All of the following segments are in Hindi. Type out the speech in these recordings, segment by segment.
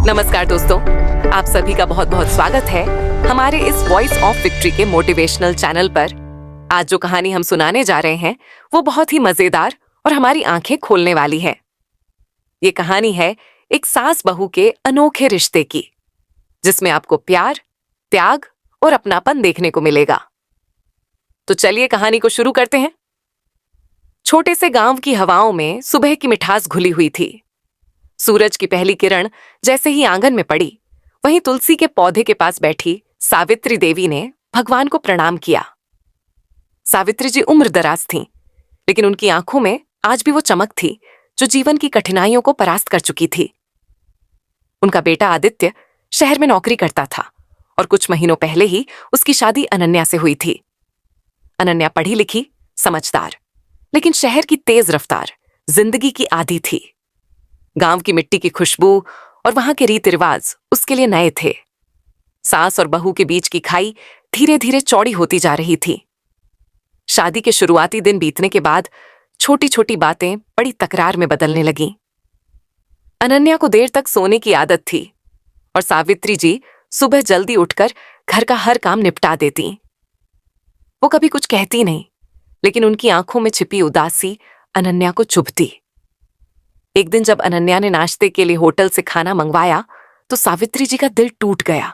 नमस्कार दोस्तों, आप सभी का बहुत बहुत स्वागत है हमारे इस वॉइस ऑफ विक्ट्री के मोटिवेशनल चैनल पर। आज जो कहानी हम सुनाने जा रहे हैं वो बहुत ही मजेदार और हमारी आंखें खोलने वाली है। ये कहानी है एक सास बहू के अनोखे रिश्ते की, जिसमें आपको प्यार, त्याग और अपनापन देखने को मिलेगा। तो चलिए कहानी को शुरू करते हैं। छोटे से गांव की हवाओं में सुबह की मिठास घुली हुई थी। सूरज की पहली किरण जैसे ही आंगन में पड़ी, वहीं तुलसी के पौधे के पास बैठी सावित्री देवी ने भगवान को प्रणाम किया। सावित्री जी उम्र दराज थीं, लेकिन उनकी आंखों में आज भी वो चमक थी जो जीवन की कठिनाइयों को परास्त कर चुकी थी। उनका बेटा आदित्य शहर में नौकरी करता था और कुछ महीनों पहले ही उसकी शादी अनन्या से हुई थी। अनन्या पढ़ी लिखी, समझदार, लेकिन शहर की तेज रफ्तार जिंदगी की आदी थी। गांव की मिट्टी की खुशबू और वहां के रीति रिवाज उसके लिए नए थे। सास और बहू के बीच की खाई धीरे धीरे चौड़ी होती जा रही थी। शादी के शुरुआती दिन बीतने के बाद छोटी छोटी बातें बड़ी तकरार में बदलने लगीं। अनन्या को देर तक सोने की आदत थी और सावित्री जी सुबह जल्दी उठकर घर का हर काम निपटा देती। वो कभी कुछ कहती नहीं, लेकिन उनकी आंखों में छिपी उदासी अनन्या को चुभती। एक दिन जब अनन्या ने नाश्ते के लिए होटल से खाना मंगवाया तो सावित्री जी का दिल टूट गया।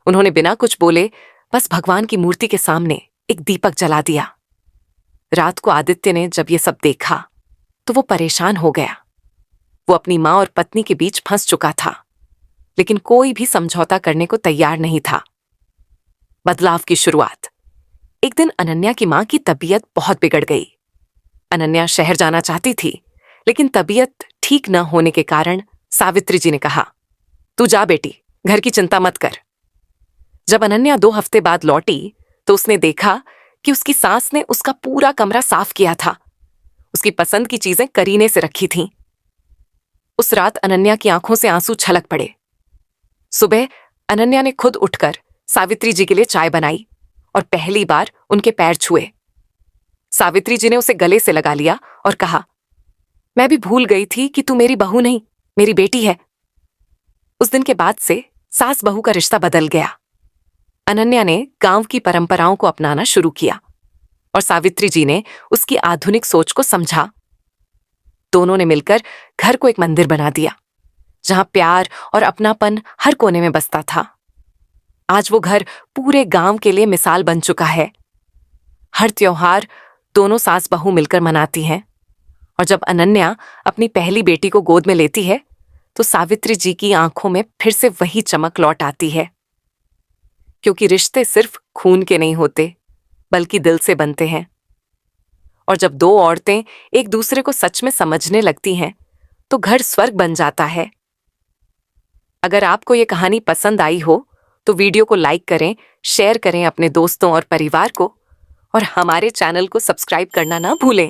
उन्होंने बिना कुछ बोले बस भगवान की मूर्ति के सामने एक दीपक जला दिया। रात को आदित्य ने जब ये सब देखा तो वो परेशान हो गया। वो अपनी मां और पत्नी के बीच फंस चुका था, लेकिन कोई भी समझौता करने को तैयार नहीं था। बदलाव की शुरुआत। एक दिन अनन्या की मां की तबीयत बहुत बिगड़ गई। अनन्या शहर जाना चाहती थी, लेकिन तबीयत ठीक न होने के कारण सावित्री जी ने कहा, तू जा बेटी, घर की चिंता मत कर। जब अनन्या 2 हफ्ते बाद लौटी तो उसने देखा कि उसकी सास ने उसका पूरा कमरा साफ किया था। उसकी पसंद की चीजें करीने से रखी थीं। उस रात अनन्या की आंखों से आंसू छलक पड़े। सुबह अनन्या ने खुद उठकर सावित्री जी के लिए चाय बनाई और पहली बार उनके पैर छुए। सावित्री जी ने उसे गले से लगा लिया और कहा, मैं भी भूल गई थी कि तू मेरी बहू नहीं, मेरी बेटी है। उस दिन के बाद से सास बहू का रिश्ता बदल गया। अनन्या ने गांव की परंपराओं को अपनाना शुरू किया और सावित्री जी ने उसकी आधुनिक सोच को समझा। दोनों ने मिलकर घर को एक मंदिर बना दिया, जहां प्यार और अपनापन हर कोने में बसता था। आज वो घर पूरे गांव के लिए मिसाल बन चुका है। हर त्योहार दोनों सास बहू मिलकर मनाती हैं, और जब अनन्या अपनी पहली बेटी को गोद में लेती है तो सावित्री जी की आंखों में फिर से वही चमक लौट आती है। क्योंकि रिश्ते सिर्फ खून के नहीं होते, बल्कि दिल से बनते हैं। और जब 2 औरतें एक दूसरे को सच में समझने लगती हैं तो घर स्वर्ग बन जाता है। अगर आपको ये कहानी पसंद आई हो तो वीडियो को लाइक करें, शेयर करें अपने दोस्तों और परिवार को, और हमारे चैनल को सब्सक्राइब करना ना भूलें।